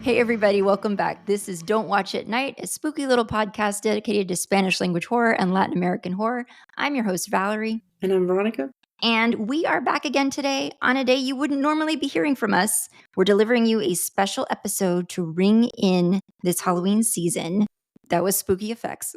Hey, everybody, welcome back. This is Don't Watch at Night, a spooky little podcast dedicated to Spanish language horror and Latin American horror. I'm your host, Valerie. And I'm Veronica. And we are back again today on a day you wouldn't normally be hearing from us. We're delivering you a special episode to ring in this Halloween season. That was spooky effects.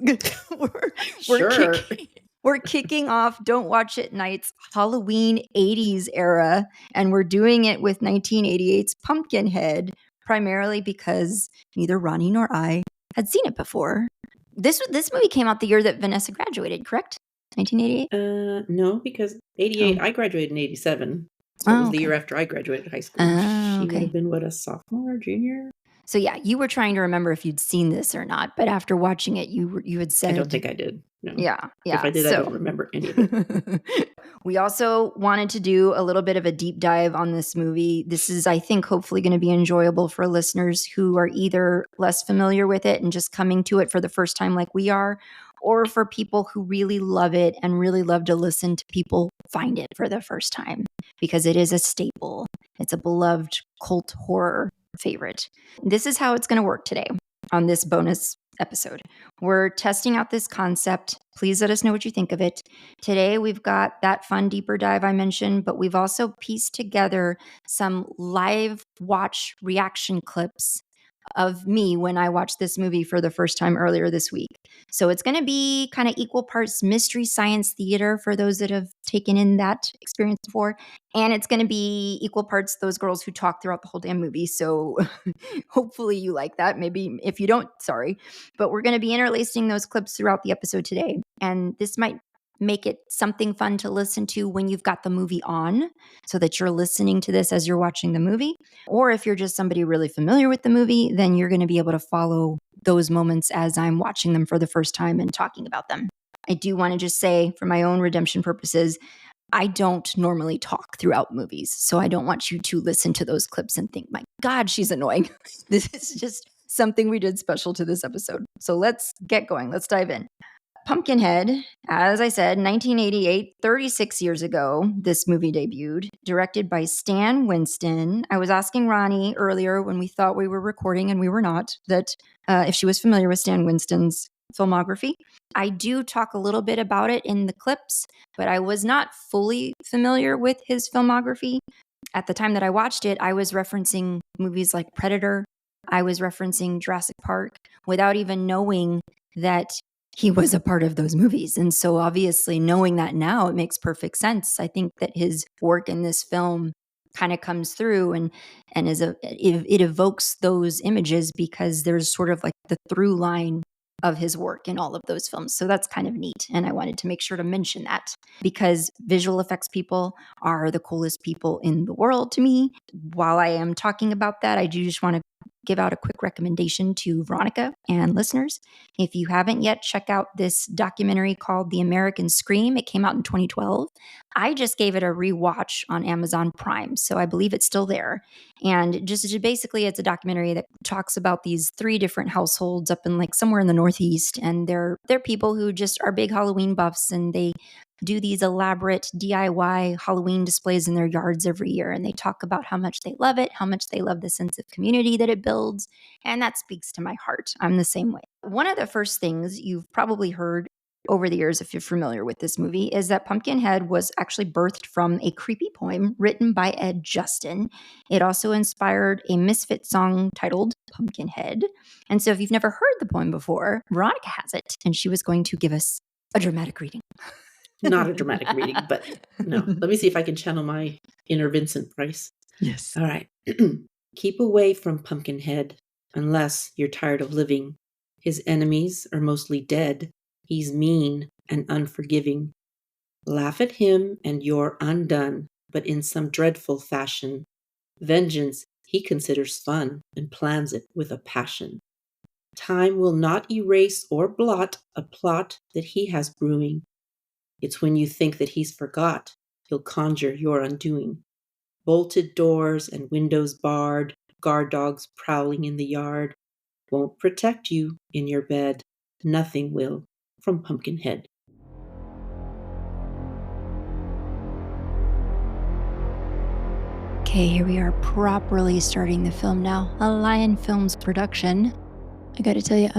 We're kicking off Don't Watch at Night's Halloween 80s era, and we're doing it with 1988's Pumpkinhead, primarily because neither Ronnie nor I had seen it before. This movie came out the year that Vanessa graduated, correct? 1988? No, because 88, I graduated in 87. So it was the year after I graduated high school. She would have been, a sophomore or junior? So yeah, you were trying to remember if you'd seen this or not, but after watching it, you had said... I don't think I did. No. Yeah. If I did, I don't remember any of it. We also wanted to do a little bit of a deep dive on this movie. This is, I think, hopefully going to be enjoyable for listeners who are either less familiar with it and just coming to it for the first time like we are, or for people who really love it and really love to listen to people find it for the first time, because it is a staple. It's a beloved cult horror favorite. This is how it's going to work today on this bonus episode. We're testing out this concept. Please let us know what you think of it. Today, we've got that fun deeper dive I mentioned, but we've also pieced together some live watch reaction clips of me when I watched this movie for the first time earlier this week. So it's going to be kind of equal parts mystery science theater for those that have taken in that experience before. And it's going to be equal parts those girls who talk throughout the whole damn movie. So hopefully you like that. Maybe if you don't, sorry. But we're going to be interlacing those clips throughout the episode today. And this might make it something fun to listen to when you've got the movie on, so that you're listening to this as you're watching the movie. Or if you're just somebody really familiar with the movie, then you're going to be able to follow those moments as I'm watching them for the first time and talking about them. I do want to just say, for my own redemption purposes, I don't normally talk throughout movies. So I don't want you to listen to those clips and think, my God, she's annoying. This is just something we did special to this episode. So let's get going. Let's dive in. Pumpkinhead, as I said, 1988, 36 years ago, this movie debuted, directed by Stan Winston. I was asking Ronnie earlier when we thought we were recording, and we were not, that if she was familiar with Stan Winston's filmography. I do talk a little bit about it in the clips, but I was not fully familiar with his filmography. At the time that I watched it, I was referencing movies like Predator. I was referencing Jurassic Park without even knowing that he was a part of those movies. And so obviously knowing that now, it makes perfect sense. I think that his work in this film kind of comes through and it evokes those images because there's sort of like the through line of his work in all of those films. So that's kind of neat. And I wanted to make sure to mention that because visual effects people are the coolest people in the world to me. While I am talking about that, I do just want to give out a quick recommendation to Veronica and listeners. If you haven't yet, check out this documentary called The American Scream. It came out in 2012. I just gave it a rewatch on Amazon Prime, so I believe it's still there. And just basically, it's a documentary that talks about these 3 different households up in like somewhere in the Northeast, and they're people who just are big Halloween buffs, and they do these elaborate DIY Halloween displays in their yards every year. And they talk about how much they love it, how much they love the sense of community that it builds. And that speaks to my heart. I'm the same way. One of the first things you've probably heard over the years, if you're familiar with this movie, is that Pumpkinhead was actually birthed from a creepy poem written by Ed Justin. It also inspired a Misfit song titled Pumpkinhead. And so if you've never heard the poem before, Veronica has it, and she was going to give us a dramatic reading. Not a dramatic reading, but no. Let me see if I can channel my inner Vincent Price. Yes. All right. Keep away from Pumpkinhead unless you're tired of living. His enemies are mostly dead. He's mean and unforgiving. Laugh at him and you're undone, but in some dreadful fashion. Vengeance he considers fun and plans it with a passion. Time will not erase or blot a plot that he has brewing. It's when you think that he's forgot, he'll conjure your undoing. Bolted doors and windows barred, guard dogs prowling in the yard, won't protect you in your bed. Nothing will. From Pumpkinhead. Okay, here we are properly starting the film now. A Lion Films production. I gotta tell you,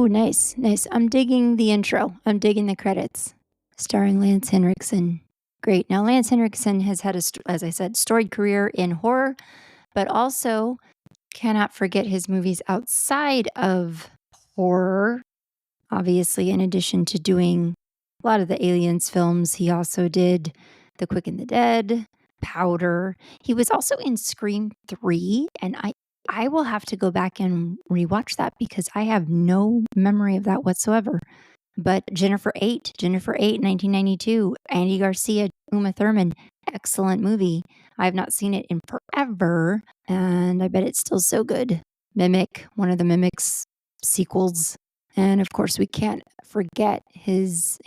nice. I'm digging the intro. I'm digging the credits. Starring Lance Henriksen. Great. Now, Lance Henriksen has had as I said, storied career in horror, but also cannot forget his movies outside of horror. Obviously, in addition to doing a lot of the Aliens films, he also did The Quick and the Dead, Powder. He was also in Scream 3, and I will have to go back and rewatch that because I have no memory of that whatsoever. But Jennifer 8, 1992, Andy Garcia, Uma Thurman, excellent movie. I have not seen it in forever, and I bet it's still so good. Mimic, one of the Mimics sequels. And of course, we can't forget his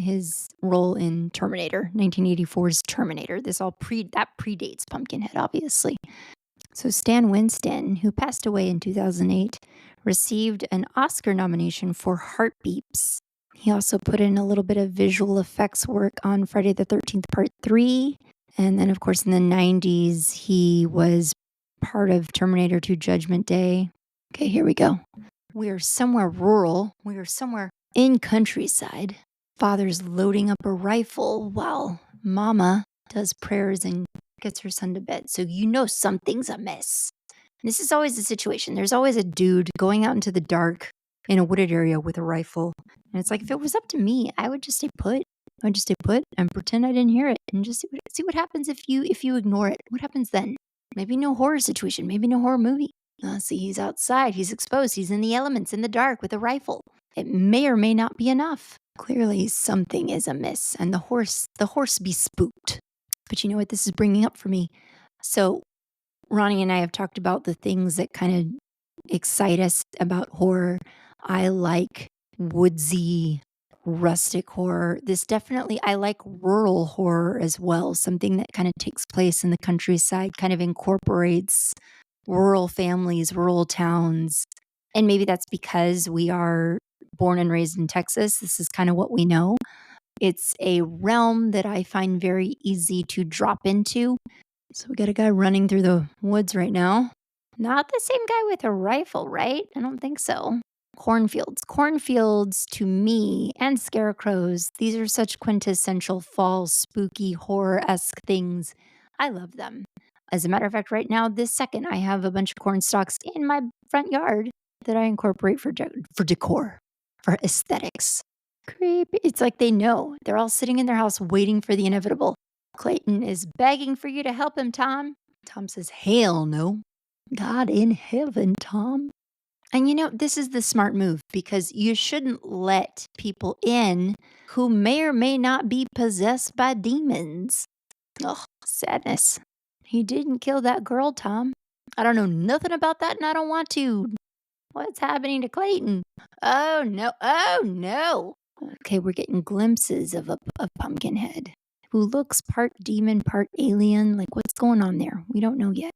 role in Terminator, 1984's Terminator. This all predates Pumpkinhead, obviously. So Stan Winston, who passed away in 2008, received an Oscar nomination for Heartbeeps. He also put in a little bit of visual effects work on Friday the 13th Part 3. And then, of course, in the 90s, he was part of Terminator 2 Judgment Day. Okay, here we go. We are somewhere rural. We are somewhere in countryside. Father's loading up a rifle while Mama does prayers and gets her son to bed. So you know something's amiss. This is always the situation. There's always a dude going out into the dark in a wooded area with a rifle. And it's like, if it was up to me, I would just stay put. I would just stay put and pretend I didn't hear it and just see what happens if you ignore it. What happens then? Maybe no horror situation. Maybe no horror movie. See, he's outside. He's exposed. He's in the elements in the dark with a rifle. It may or may not be enough. Clearly something is amiss and the horse be spooked. But you know what this is bringing up for me? So Ronnie and I have talked about the things that kind of excite us about horror. I like woodsy, rustic horror. I like rural horror as well. Something that kind of takes place in the countryside, kind of incorporates rural families, rural towns. And maybe that's because we are born and raised in Texas. This is kind of what we know. It's a realm that I find very easy to drop into. So we got a guy running through the woods right now. Not the same guy with a rifle, right? I don't think so. Cornfields. Cornfields to me and scarecrows, these are such quintessential fall, spooky, horror-esque things. I love them. As a matter of fact, right now, this second, I have a bunch of corn stalks in my front yard that I incorporate for decor, for aesthetics. Creepy. It's like they know. They're all sitting in their house waiting for the inevitable. Clayton is begging for you to help him, Tom. Tom says, hell no. God in heaven, Tom. And you know, this is the smart move because you shouldn't let people in who may or may not be possessed by demons. Oh, sadness. He didn't kill that girl, Tom. I don't know nothing about that and I don't want to. What's happening to Clayton? Oh, no. Oh, no. Okay, we're getting glimpses of Pumpkinhead, who looks part demon, part alien. Like, what's going on there? We don't know yet.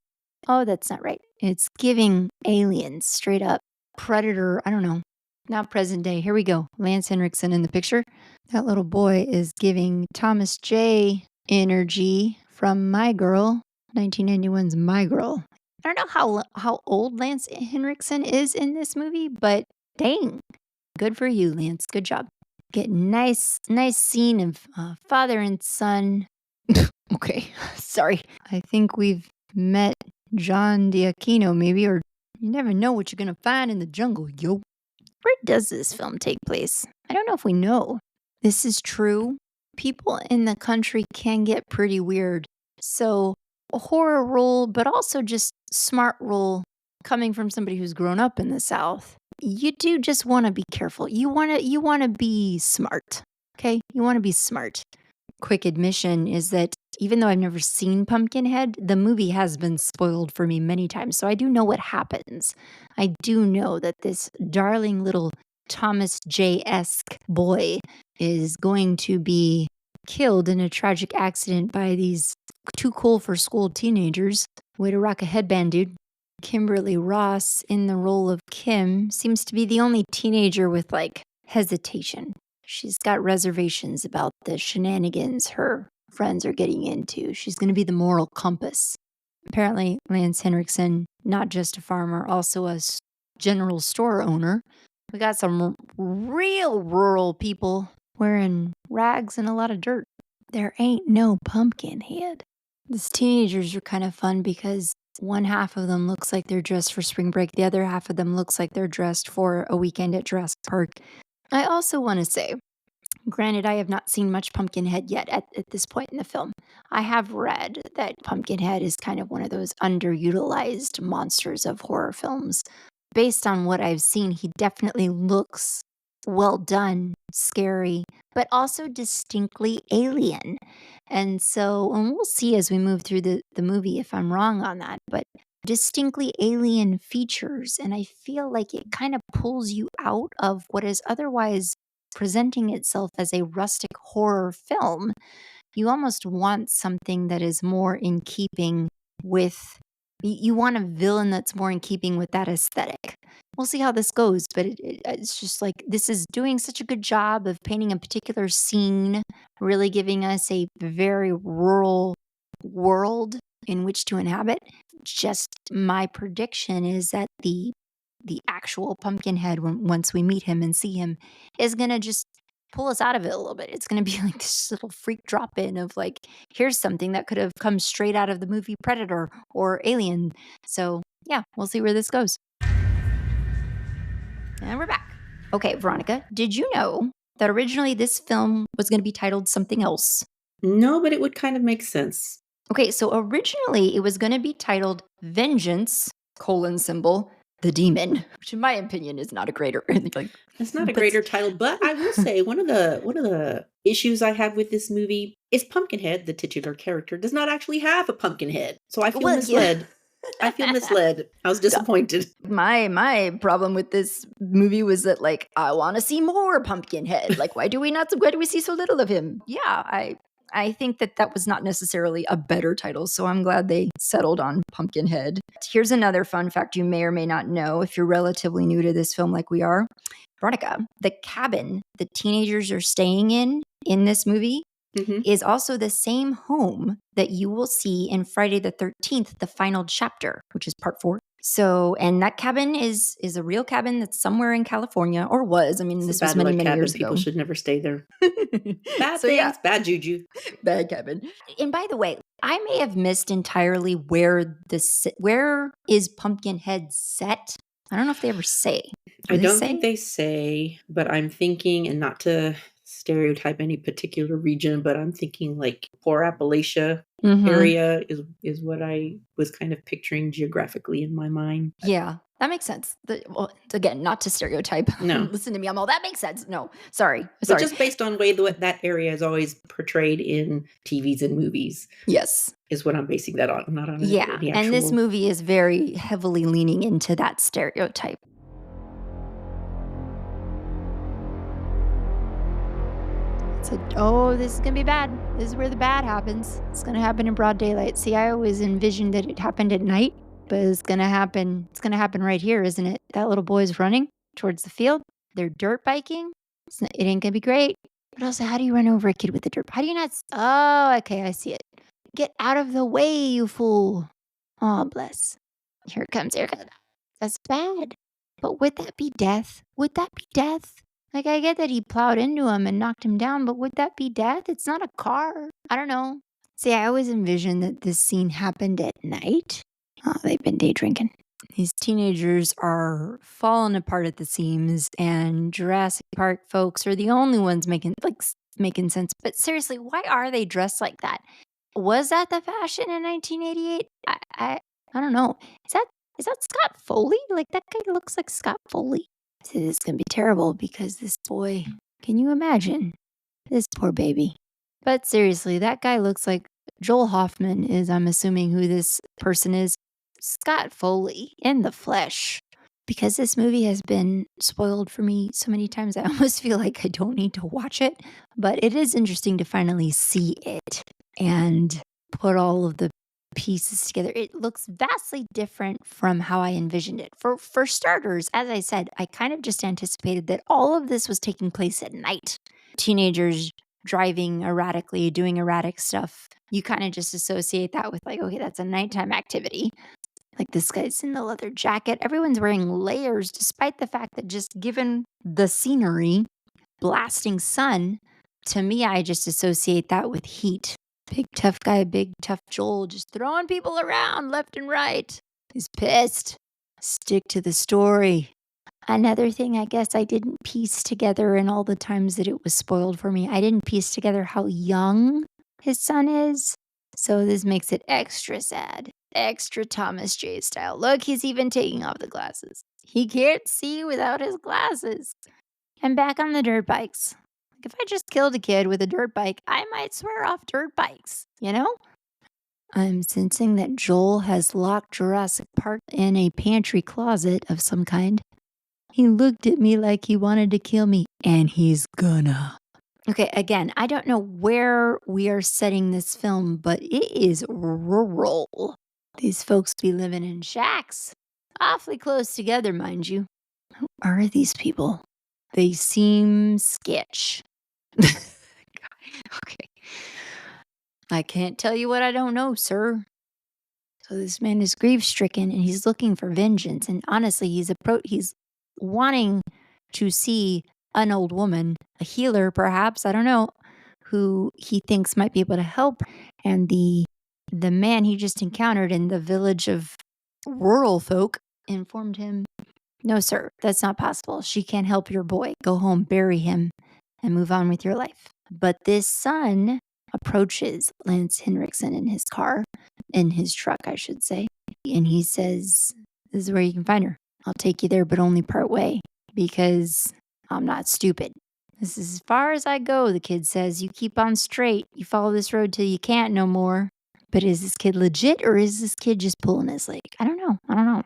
Oh, that's not right. It's giving aliens, straight up. Predator, I don't know. Not present day. Here we go. Lance Henriksen in the picture. That little boy is giving Thomas J energy from My Girl, 1991's My Girl. I don't know how old Lance Henriksen is in this movie, but dang. Good for you, Lance. Good job. Get nice scene of father and son. Okay, sorry. I think we've met John D'Aquino, maybe, or you never know what you're gonna find in the jungle, yo. Where does this film take place? I don't know if we know. This is true. People in the country can get pretty weird. So a horror rule, but also just smart rule coming from somebody who's grown up in the South. You do just want to be careful. You want to be smart. Okay? You want to be smart. Quick admission is that even though I've never seen Pumpkinhead, the movie has been spoiled for me many times. So I do know what happens. I do know that this darling little Thomas J-esque boy is going to be killed in a tragic accident by these too cool for school teenagers. Way to rock a headband, dude. Kimberly Ross in the role of Kim seems to be the only teenager with like hesitation. She's got reservations about the shenanigans her friends are getting into. She's going to be the moral compass. Apparently, Lance Henriksen, not just a farmer, also a general store owner. We got some real rural people wearing rags and a lot of dirt. There ain't no Pumpkinhead. These teenagers are kind of fun because one half of them looks like they're dressed for spring break. The other half of them looks like they're dressed for a weekend at Jurassic Park. I also want to say, granted, I have not seen much Pumpkinhead yet at this point in the film. I have read that Pumpkinhead is kind of one of those underutilized monsters of horror films. Based on what I've seen, he definitely looks well done, scary, but also distinctly alien. And we'll see as we move through the movie if I'm wrong on that, but distinctly alien features. And I feel like it kind of pulls you out of what is otherwise presenting itself as a rustic horror film. You almost want something that is more in keeping with, you want a villain that's more in keeping with that aesthetic. We'll see how this goes, but it's just like this is doing such a good job of painting a particular scene, really giving us a very rural world in which to inhabit. Just my prediction is that the actual Pumpkinhead, once we meet him and see him, is gonna just pull us out of it a little bit. It's gonna be like this little freak drop in of like, here's something that could have come straight out of the movie Predator or Alien. So yeah, we'll see where this goes. And we're back. Okay, Veronica, did you know that originally this film was going to be titled something else? No, but it would kind of make sense. Okay, so originally it was going to be titled Vengeance, : the Demon, which in my opinion is not a greater like It's not a greater title, but I will say one of the issues I have with this movie is Pumpkinhead, the titular character, does not actually have a pumpkin head. So I feel misled. Yeah. I feel misled. I was disappointed. My problem with this movie was that, like, I want to see more Pumpkinhead. Like, why do we see so little of him? Yeah, I think that was not necessarily a better title, so I'm glad they settled on Pumpkinhead. Here's another fun fact you may or may not know if you're relatively new to this film like we are. Veronica, the cabin the teenagers are staying in this movie is also the same home that you will see in Friday the 13th, the final chapter, which is part 4. So, and that cabin is a real cabin that's somewhere in California, or was. I mean, this was many years ago. People should never stay there. Bad things, bad juju. Bad cabin. And by the way, I may have missed entirely where is Pumpkinhead set. I don't know if they ever say. I don't think they say, but I'm thinking, and not to stereotype any particular region, but I'm thinking like poor Appalachia area is what I was kind of picturing geographically in my mind. Yeah, that makes sense. Well, again, not to stereotype. No. Listen to me, I'm all, that makes sense. No, sorry. But just based on the way that area is always portrayed in TVs and movies. Yes. Is what I'm basing that on, not on the actual... And this movie is very heavily leaning into that stereotype. So, this is going to be bad. This is where the bad happens. It's going to happen in broad daylight. See, I always envisioned that it happened at night, but it's going to happen right here, isn't it? That little boy's running towards the field. They're dirt biking. It ain't going to be great. But also, how do you run over a kid with a dirt? How do you not? Oh, okay, I see it. Get out of the way, you fool. Oh, bless. Here it comes. That's bad. But would that be death? Like, I get that he plowed into him and knocked him down, but would that be death? It's not a car. I don't know. See, I always envisioned that this scene happened at night. Oh, they've been day drinking. These teenagers are falling apart at the seams, and Jurassic Park folks are the only ones making sense. But seriously, why are they dressed like that? Was that the fashion in 1988? I don't know. Is that Scott Foley? Like, that guy looks like Scott Foley. So this is going to be terrible because this boy, can you imagine? This poor baby. But seriously, that guy looks like Joel Hoffman is, I'm assuming, who this person is. Scott Foley in the flesh. Because this movie has been spoiled for me so many times, I almost feel like I don't need to watch it. But it is interesting to finally see it and put all of the pieces together. It looks vastly different from how I envisioned it. For starters, as I said, I kind of just anticipated that all of this was taking place at night. Teenagers driving erratically, doing erratic stuff. you kind of just associate that with like, okay, that's a nighttime activity. Like this guy's in the leather jacket. Everyone's wearing layers, despite the fact that just given the scenery, blasting sun, to me, I just associate that with heat. Big tough guy, big tough Joel just throwing people around left and right. He's pissed. Stick to the story. Another thing I guess I didn't piece together in all the times that it was spoiled for me, I didn't piece together how young his son is. So this makes it extra sad. Extra Thomas J style. Look, he's even taking off the glasses. He can't see without his glasses. And back on the dirt bikes. Like if I just killed a kid with a dirt bike, I might swear off dirt bikes, you know? I'm sensing that Joel has locked Jurassic Park in a pantry closet of some kind. He looked at me like he wanted to kill me, and he's gonna. Okay, again, I don't know where we are setting this film, but it is rural. These folks be living in shacks. Awfully close together, mind you. Who are these people? They seem sketch. Okay. I can't tell you what I don't know, sir. So this man is grief-stricken, and he's looking for vengeance. And honestly, he's wanting to see an old woman, a healer perhaps, I don't know, who he thinks might be able to help. And the man he just encountered in the village of rural folk informed him, "No, sir, that's not possible. She can't help your boy. Go home, bury him, and move on with your life." But this son approaches Lance Henriksen in his car, in his truck, I should say, and he says, "This is where you can find her. I'll take you there, but only part way, because I'm not stupid. This is as far as I go," the kid says. "You keep on straight. You follow this road till you can't no more." But is this kid legit, or is this kid just pulling his leg? I don't know.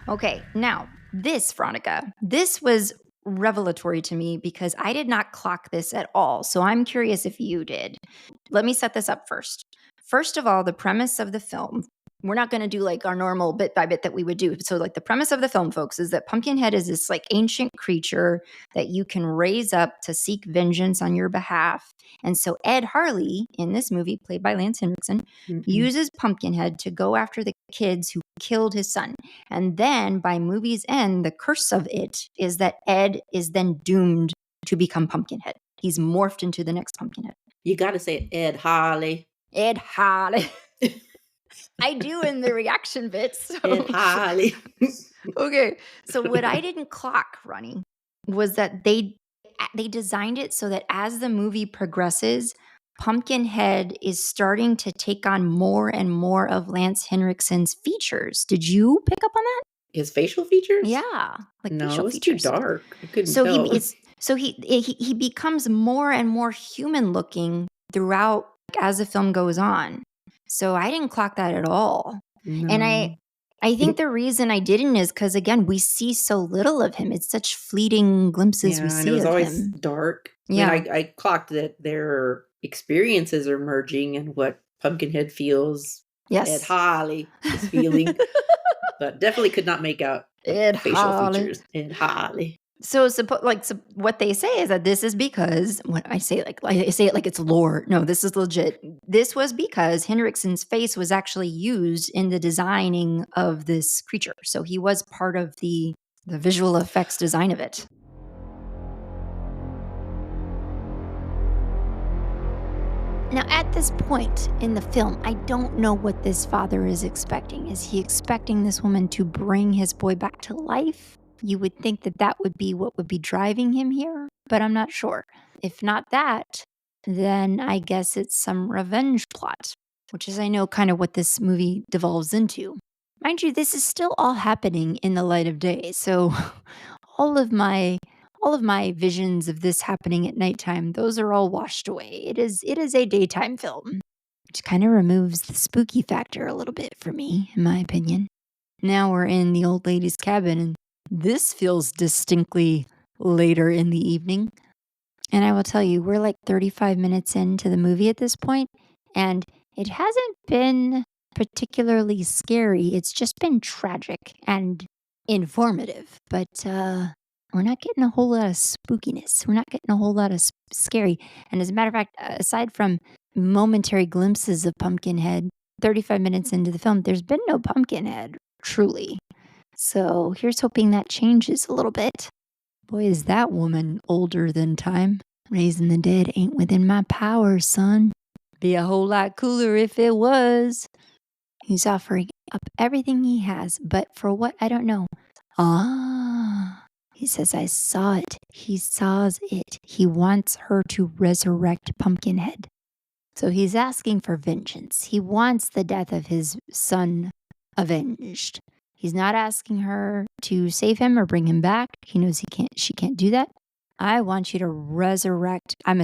Okay, now, Veronica, this was revelatory to me because I did not clock this at all. So I'm curious if you did. Let me set this up first. First of all, the premise of the film, we're not going to do like our normal bit by bit that we would do. So like the premise of the film, folks, is that Pumpkinhead is this like ancient creature that you can raise up to seek vengeance on your behalf. And so Ed Harley in this movie, played by Lance Henriksen, uses Pumpkinhead to go after the kids who killed his son. And then by movie's end, the curse of it is that Ed is then doomed to become Pumpkinhead. He's morphed into the next Pumpkinhead. You got to say Ed Harley. Ed Harley. I do in the reaction bits. So. Ed Harley. Okay. So what I didn't clock, Ronnie, was that they designed it so that as the movie progresses, Pumpkinhead is starting to take on more and more of Lance Henriksen's features. Did you pick up on that? His facial features? Yeah. Like no, facial features. Too dark. I couldn't tell. He becomes more and more human looking throughout as the film goes on. So I didn't clock that at all. No. And I think the reason I didn't is because, again, we see so little of him. It's such fleeting glimpses we see of him. Yeah, it was always dark. Yeah. I mean, I clocked that their experiences are merging and what Pumpkinhead feels. Yes. Ed Harley is feeling. But definitely could not make out Ed facial Harley. Features. Ed Harley. So what they say is that this is because, when I say it like it's lore. No, this is legit. This was because Henriksen's face was actually used in the designing of this creature. So he was part of the visual effects design of it. Now, at this point in the film, I don't know what this father is expecting. Is he expecting this woman to bring his boy back to life? You would think that would be what would be driving him here, but I'm not sure. If not that, then I guess it's some revenge plot, which is, I know, kind of what this movie devolves into. Mind you, this is still all happening in the light of day, so all of my visions of this happening at nighttime, those are all washed away. It is a daytime film, which kind of removes the spooky factor a little bit for me, in my opinion. Now we're in the old lady's cabin, and this feels distinctly later in the evening. And I will tell you, we're like 35 minutes into the movie at this point, and it hasn't been particularly scary. It's just been tragic and informative. But getting a whole lot of spookiness. We're not getting a whole lot of scary. And as a matter of fact, aside from momentary glimpses of Pumpkinhead, 35 minutes into the film, there's been no Pumpkinhead, truly. So here's hoping that changes a little bit. Boy, is that woman older than time. Raising the dead ain't within my power, son. Be a whole lot cooler if it was. He's offering up everything he has, but for what, I don't know. He says, I saw it. He saws it. He wants her to resurrect Pumpkinhead. So he's asking for vengeance. He wants the death of his son avenged. He's not asking her to save him or bring him back. He knows she can't do that. I want you to resurrect. I'm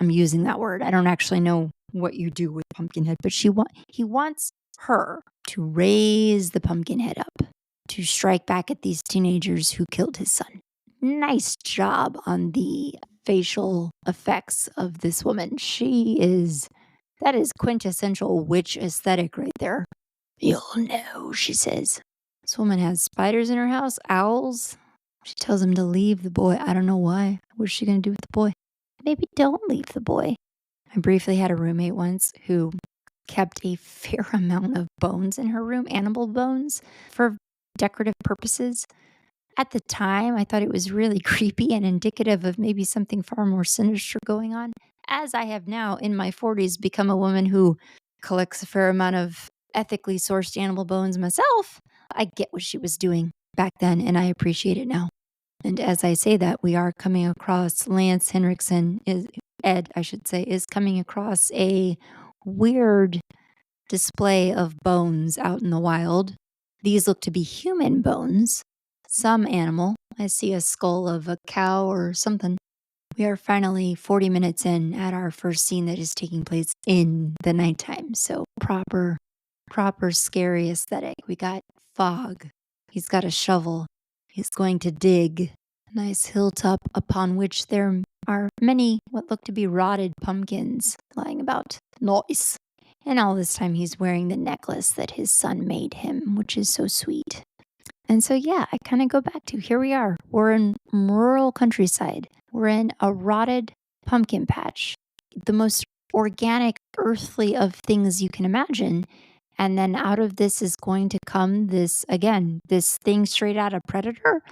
using that word. I don't actually know what you do with Pumpkinhead, but he wants her to raise the Pumpkinhead up, to strike back at these teenagers who killed his son. Nice job on the facial effects of this woman. That is quintessential witch aesthetic right there. You'll know, she says. This woman has spiders in her house, owls. She tells him to leave the boy. I don't know why. What's she going to do with the boy? Maybe don't leave the boy. I briefly had a roommate once who kept a fair amount of bones in her room, animal bones, for decorative purposes. At the time, I thought it was really creepy and indicative of maybe something far more sinister going on. As I have now, in my 40s, become a woman who collects a fair amount of ethically sourced animal bones myself, I get what she was doing back then, and I appreciate it now. And as I say that, we are coming across Lance Henriksen, Ed, I should say, is coming across a weird display of bones out in the wild. These look to be human bones. Some animal. I see a skull of a cow or something. We are finally 40 minutes in at our first scene that is taking place in the nighttime. So proper scary aesthetic. We got fog. He's got a shovel. He's going to dig. A nice hilltop upon which there are many what look to be rotted pumpkins lying about. Nice. And all this time he's wearing the necklace that his son made him, which is so sweet. And so, yeah, I kind of go back to here we are. We're in rural countryside. We're in a rotted pumpkin patch. The most organic, earthly of things you can imagine. And then out of this is going to come this thing straight out of Predator.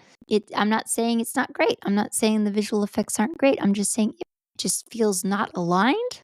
I'm not saying it's not great. I'm not saying the visual effects aren't great. I'm just saying it just feels not aligned.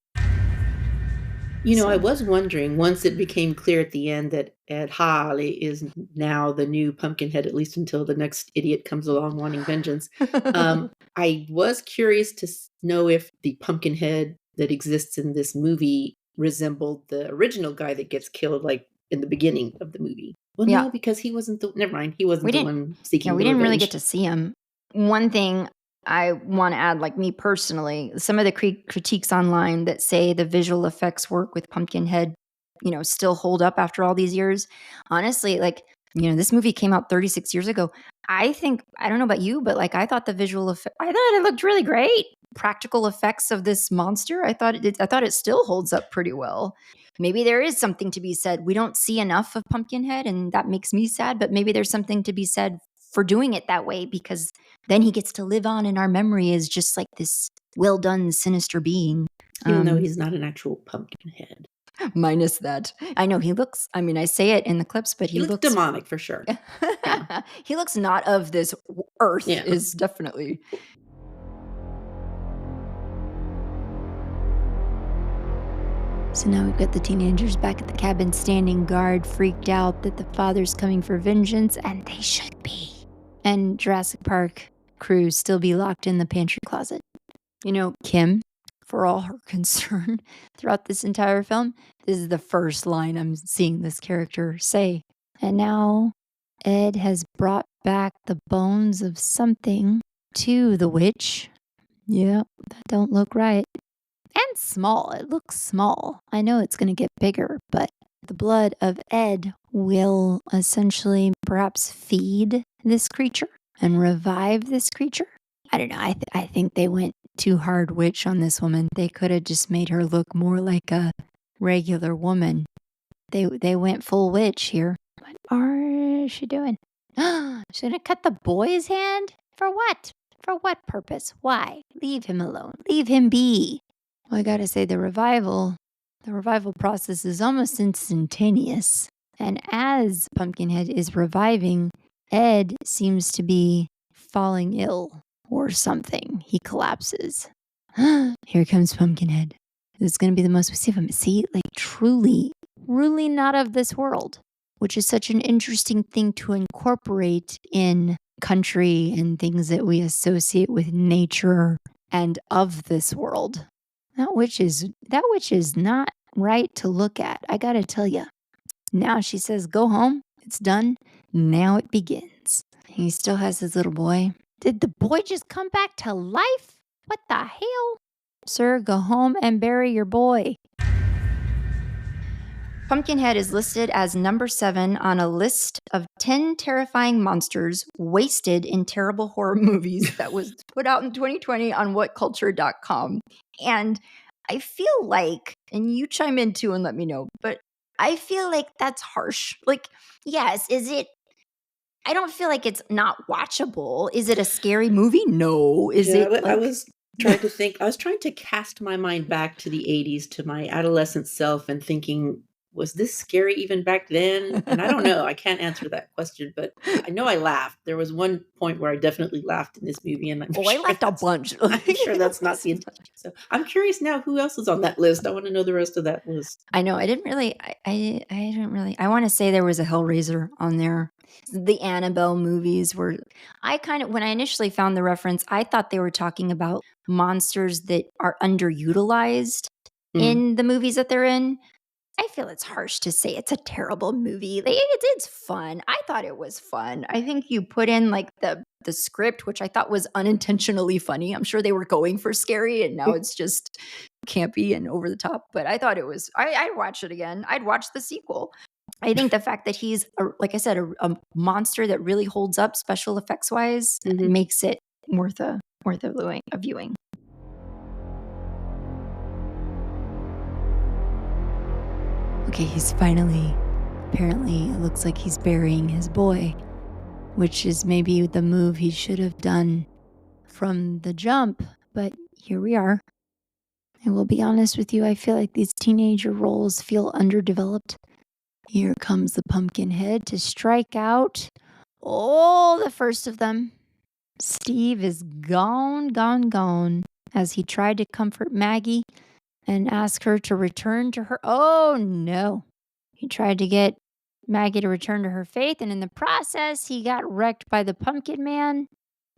I was wondering, once it became clear at the end that Ed Harley is now the new Pumpkinhead, at least until the next idiot comes along wanting vengeance, I was curious to know if the Pumpkinhead that exists in this movie resembled the original guy that gets killed, like, in the beginning of the movie. Well, Yeah. no, because he wasn't never mind, he wasn't the one seeking we didn't really revenge. get to see him. One thing I want to add, like me personally, some of the critiques online that say the visual effects work with Pumpkinhead, still hold up after all these years. Honestly, this movie came out 36 years ago. I don't know about you, but I thought the visual effect, I thought it looked really great. Practical effects of this monster, I thought it still holds up pretty well. Maybe there is something to be said. We don't see enough of Pumpkinhead, and that makes me sad, but maybe there's something to be said for doing it that way, because then he gets to live on in our memory as just like this well-done, sinister being. Even though he's not an actual Pumpkinhead. Minus that. I know he looks, I say it in the clips, but he looks demonic for sure. Yeah. He looks not of this earth, is definitely. So now we've got the teenagers back at the cabin standing guard, freaked out that the father's coming for vengeance, and they should be. And Jurassic Park crew still be locked in the pantry closet. Kim, for all her concern throughout this entire film, this is the first line I'm seeing this character say. And now Ed has brought back the bones of something to the witch. Yeah, that don't look right. And small. It looks small. I know it's going to get bigger, but the blood of Ed will essentially perhaps feed this creature and revive this creature. I don't know. I think they went too hard witch on this woman. They could have just made her look more like a regular woman. They went full witch here. What is she doing? She's going to cut the boy's hand? For what? For what purpose? Why? Leave him alone. Leave him be. Well, I gotta say, the revival process is almost instantaneous. And as Pumpkinhead is reviving, Ed seems to be falling ill or something. He collapses. Here comes Pumpkinhead. This is going to be the most we see of him. See, like truly not of this world, which is such an interesting thing to incorporate in country and things that we associate with nature and of this world. That which is not right to look at. I got to tell you. Now she says, go home. It's done. Now it begins. He still has his little boy. Did the boy just come back to life? What the hell? Sir, go home and bury your boy. Pumpkinhead is listed as number 7 on a list of 10 terrifying monsters wasted in terrible horror movies that was put out in 2020 on whatculture.com. And I feel like, and you chime in too and let me know, but I feel like that's harsh. Like, yes, is it? I don't feel like it's not watchable. Is it a scary movie? No. Is it? I was trying to think. I was trying to cast my mind back to the 80s, to my adolescent self, and thinking, was this scary even back then? And I don't know. I can't answer that question, but I know I laughed. There was one point where I definitely laughed in this movie, and I laughed a bunch. I'm sure that's not the intention. So I'm curious now, who else is on that list? I want to know the rest of that list. I know. I didn't really. I want to say there was a Hellraiser on there. The Annabelle movies were. When I initially found the reference, I thought they were talking about monsters that are underutilized in the movies that they're in. I feel it's harsh to say it's a terrible movie. It's fun. I thought it was fun. I think you put in like the script, which I thought was unintentionally funny. I'm sure they were going for scary, and now it's just campy and over the top. But I thought it was. I'd watch it again. I'd watch the sequel. I think the fact that he's, like I said, a monster that really holds up special effects wise makes it worth a viewing. Okay, apparently it looks like he's burying his boy, which is maybe the move he should have done from the jump, but here we are. I will be honest with you, I feel like these teenager roles feel underdeveloped. Here comes the Pumpkinhead to strike out. Oh, the first of them. Steve is gone, as he tried to comfort Maggie and ask her to return to her. Oh, no. He tried to get Maggie to return to her faith, and in the process, he got wrecked by the Pumpkin Man.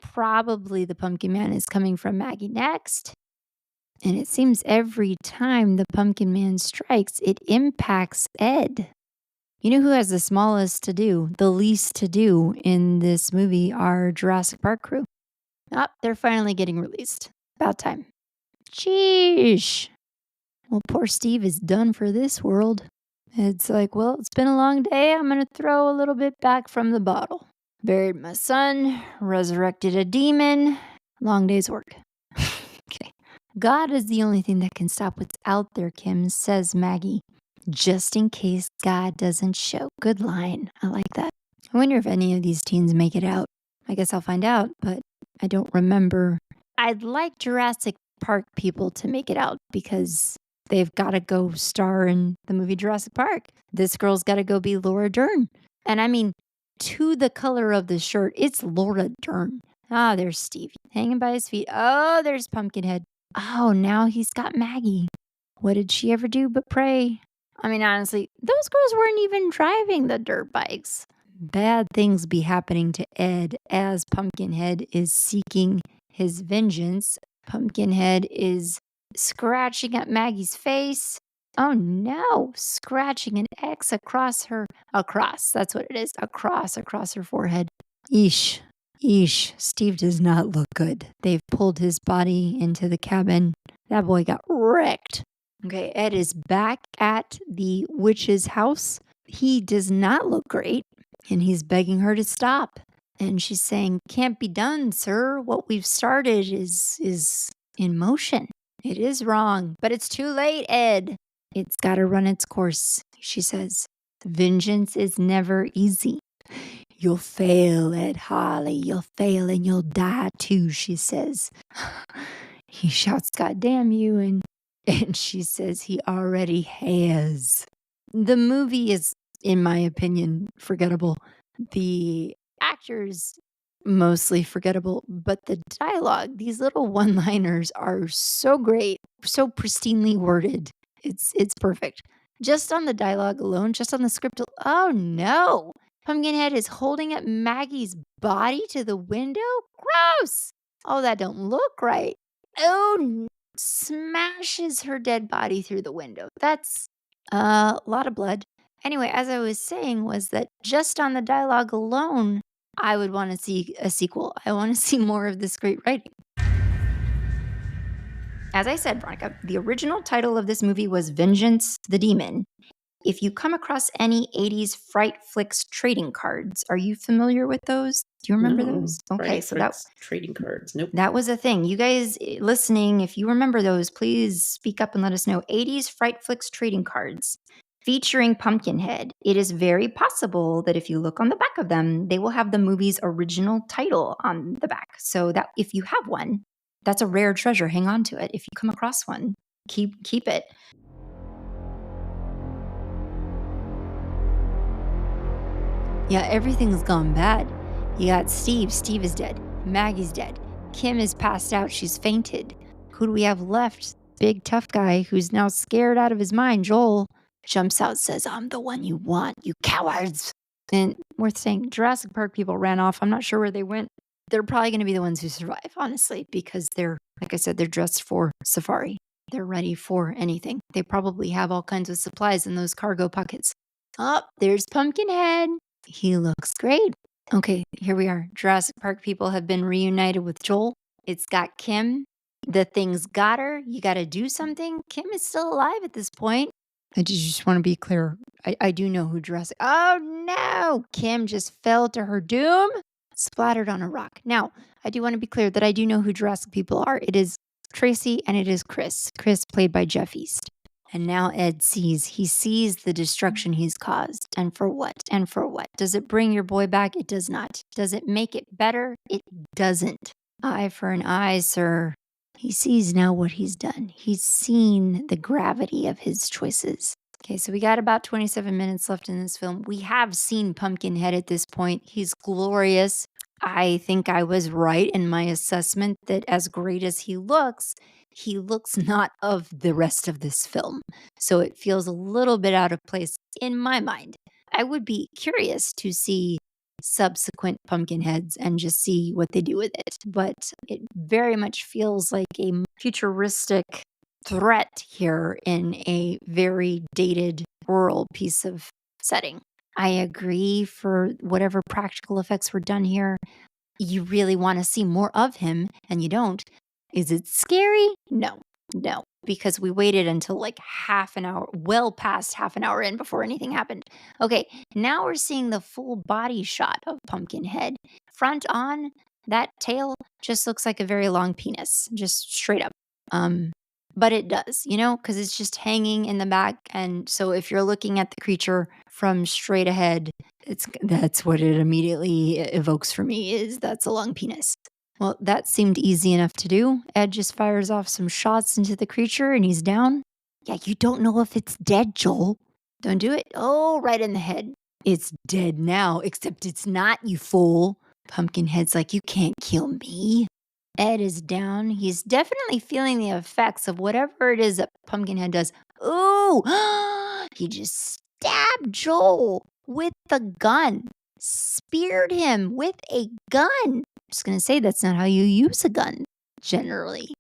Probably the Pumpkin Man is coming from Maggie next. And it seems every time the Pumpkin Man strikes, it impacts Ed. You know who has the least to do in this movie? Our Jurassic Park crew. They're finally getting released. About time. Sheesh. Well, poor Steve is done for this world. It's like, well, it's been a long day. I'm going to throw a little bit back from the bottle. Buried my son, resurrected a demon. Long day's work. Okay. God is the only thing that can stop what's out there, Kim, says Maggie. Just in case God doesn't show. Good line. I like that. I wonder if any of these teens make it out. I guess I'll find out, but I don't remember. I'd like Jurassic Park people to make it out because they've got to go star in the movie Jurassic Park. This girl's got to go be Laura Dern. And I mean, to the color of the shirt, it's Laura Dern. There's Steve hanging by his feet. Oh, there's Pumpkinhead. Oh, now he's got Maggie. What did she ever do but pray? I mean, honestly, those girls weren't even driving the dirt bikes. Bad things be happening to Ed as Pumpkinhead is seeking his vengeance. Pumpkinhead is scratching at Maggie's face. Oh no, scratching an X across, that's what it is, across her forehead. Eesh, Steve does not look good. They've pulled his body into the cabin. That boy got wrecked. Okay, Ed is back at the witch's house. He does not look great, and he's begging her to stop. And she's saying, can't be done, sir. What we've started is in motion. It is wrong, but it's too late, Ed. It's got to run its course, she says. Vengeance is never easy. You'll fail, Ed Harley. You'll fail and you'll die too, she says. He shouts, God damn you, and she says he already has. The movie is, in my opinion, forgettable. The actors, mostly forgettable, but the dialogue, these little one-liners are so great, so pristinely worded. It's perfect. Just on the dialogue alone, just on the script. Oh no! Pumpkinhead is holding up Maggie's body to the window? Gross! Oh, that don't look right. Oh, smashes her dead body through the window. That's a lot of blood. Anyway, as I was saying, was that just on the dialogue alone, I would want to see a sequel. I want to see more of this great writing. As I said, Veronica, the original title of this movie was Vengeance the Demon. If you come across any 80s Fright Flicks trading cards, are you familiar with those? Do you remember those? Okay, Fright so Flicks trading cards. Nope. that was a thing. You guys listening, if you remember those, please speak up and let us know. 80s Fright Flicks trading cards featuring Pumpkinhead. It is very possible that if you look on the back of them, they will have the movie's original title on the back. So that if you have one, that's a rare treasure. Hang on to it. If you come across one, keep it. Yeah, everything's gone bad. You got Steve. Steve is dead. Maggie's dead. Kim is passed out. She's fainted. Who do we have left? Big tough guy who's now scared out of his mind. Joel jumps out, says, I'm the one you want, you cowards. And worth saying, Jurassic Park people ran off. I'm not sure where they went. They're probably going to be the ones who survive, honestly, because they're, like I said, they're dressed for safari. They're ready for anything. They probably have all kinds of supplies in those cargo pockets. Oh, there's Pumpkinhead. He looks great. Okay, here we are. Jurassic Park people have been reunited with Joel. It's got Kim. The thing's got her. You got to do something. Kim is still alive at this point. I just want to be clear. I do know who Jurassic... Oh, no! Kim just fell to her doom, splattered on a rock. Now, I do want to be clear that I do know who Jurassic people are. It is Tracy and it is Chris. Chris played by Jeff East. And now Ed sees the destruction he's caused. And for what? And for what? Does it bring your boy back? It does not. Does it make it better? It doesn't. Eye for an eye, sir. He sees now what he's done. He's seen the gravity of his choices. Okay, so we got about 27 minutes left in this film. We have seen Pumpkinhead at this point. He's glorious. I think I was right in my assessment that as great as he looks not of the rest of this film. So it feels a little bit out of place in my mind. I would be curious to see subsequent Pumpkinheads and just see what they do with it. But it very much feels like a futuristic threat here in a very dated rural piece of setting. I agree for whatever practical effects were done here. You really want to see more of him and you don't. Is it scary? No, because we waited until like half an hour, well past half an hour in before anything happened. Okay, now we're seeing the full body shot of Pumpkinhead. Front on, that tail just looks like a very long penis, just straight up. But it does, because it's just hanging in the back. And so if you're looking at the creature from straight ahead, that's what it immediately evokes for me, that's a long penis. Well, that seemed easy enough to do. Ed just fires off some shots into the creature and he's down. Yeah, you don't know if it's dead, Joel. Don't do it. Oh, right in the head. It's dead now, except it's not, you fool. Pumpkinhead's like, you can't kill me. Ed is down. He's definitely feeling the effects of whatever it is that Pumpkinhead does. Ooh, he just stabbed Joel with the gun. Speared him with a gun. Just going to say that's not how you use a gun, generally.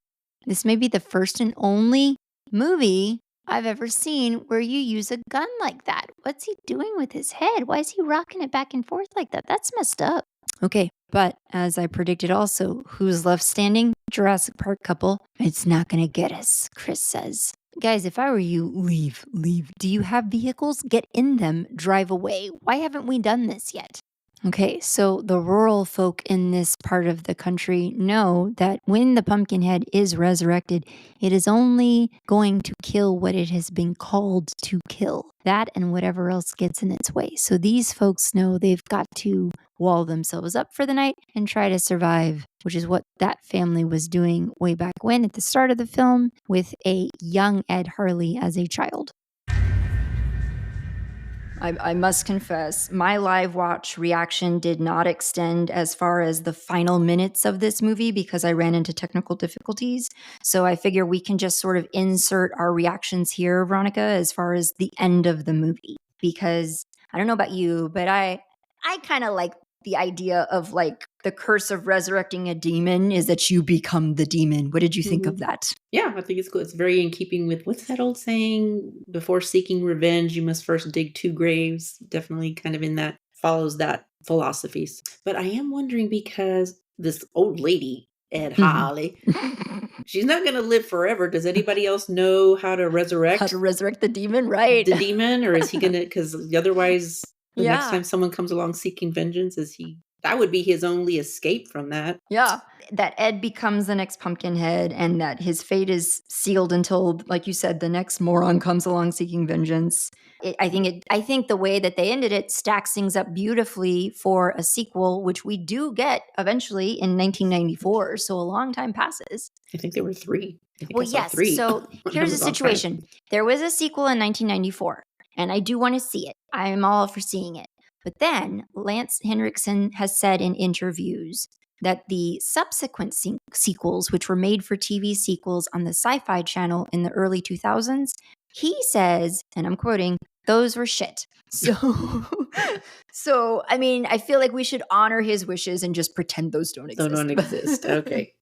This may be the first and only movie I've ever seen where you use a gun like that. What's he doing with his head? Why is he rocking it back and forth like that? That's messed up. Okay, but as I predicted also, who's left standing? Jurassic Park couple. It's not going to get us, Chris says. Guys, if I were you, leave. Do you have vehicles? Get in them, drive away. Why haven't we done this yet? Okay, so the rural folk in this part of the country know that when the Pumpkinhead is resurrected, it is only going to kill what it has been called to kill. That and whatever else gets in its way. So these folks know they've got to wall themselves up for the night and try to survive, which is what that family was doing way back when at the start of the film with a young Ed Harley as a child. I must confess, my live watch reaction did not extend as far as the final minutes of this movie because I ran into technical difficulties. So I figure we can just sort of insert our reactions here, Veronica, as far as the end of the movie. Because I don't know about you, but I kind of like the idea of like the curse of resurrecting a demon is that you become the demon. What did you think of that? Yeah, I think it's cool. It's very in keeping with what's that old saying? Before seeking revenge, you must first dig 2 graves. Definitely kind of in that, follows that philosophies. But I am wondering because this old lady, Ed Harley, she's not going to live forever. Does anybody else know how to resurrect? How to resurrect the demon, right? The demon? Or is he going to, because otherwise the next time someone comes along seeking vengeance, that would be his only escape from that. Yeah. That Ed becomes the next Pumpkinhead and that his fate is sealed until, like you said, the next moron comes along seeking vengeance. I think the way that they ended it stacks things up beautifully for a sequel, which we do get eventually in 1994. So a long time passes. I think there were 3. Well, yes. 3. So here's the situation. There was a sequel in 1994, and I do want to see it. I'm all for seeing it. But then Lance Henriksen has said in interviews that the subsequent sequels, which were made for TV sequels on the Sci-Fi Channel in the early 2000s, he says, and I'm quoting, those were shit. So I mean, I feel like we should honor his wishes and just pretend those don't exist. Those don't exist. Okay.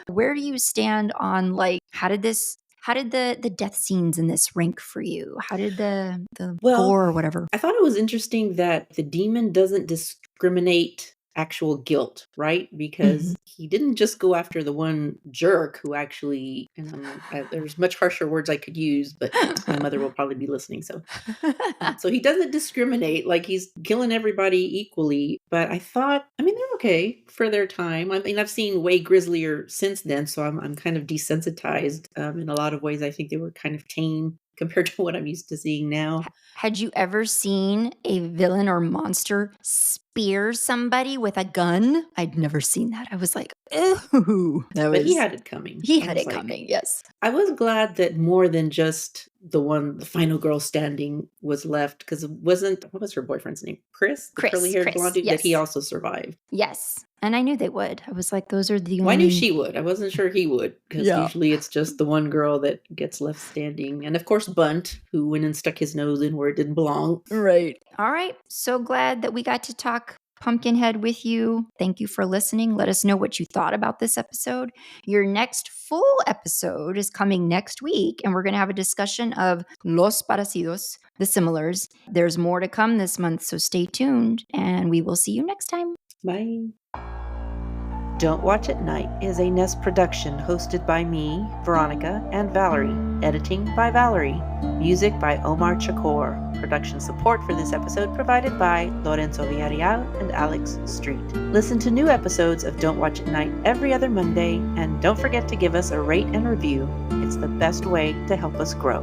Where do you stand on like how did the death scenes in this rank for you? How did the gore or whatever? I thought it was interesting that the demon doesn't discriminate actual guilt, right? Because he didn't just go after the one jerk who actually, and there's much harsher words I could use, but my mother will probably be listening. So he doesn't discriminate, like he's killing everybody equally. But I thought, I mean, they're okay for their time. I mean, I've seen way grislier since then, so I'm kind of desensitized in a lot of ways. I think they were kind of tame compared to what I'm used to seeing now. Had you ever seen a villain or monster spear somebody with a gun? I'd never seen that. I was like, ooh. But he had it coming. He had it coming, yes. I was glad that more than just the final girl standing was left, because it wasn't, what was her boyfriend's name? Chris? The curly-haired blondie, yes. That he also survived. Yes. And I knew they would. I was like, those are the only... Well, I knew she would. I wasn't sure he would, because usually it's just the one girl that gets left standing. And of course, Bunt, who went and stuck his nose in where it didn't belong. Right. All right. So glad that we got to talk Pumpkinhead with you. Thank you for listening. Let us know what you thought about this episode. Your next full episode is coming next week, and we're going to have a discussion of Los Parecidos, the similars. There's more to come this month, so stay tuned, and we will see you next time. Bye. Don't Watch at Night is a Nest production hosted by me, Veronica, and Valerie. Editing by Valerie. Music by Omar Chakor. Production support for this episode provided by Lorenzo Villarreal and Alex Street. Listen to new episodes of Don't Watch at Night every other Monday, and don't forget to give us a rate and review. It's the best way to help us grow.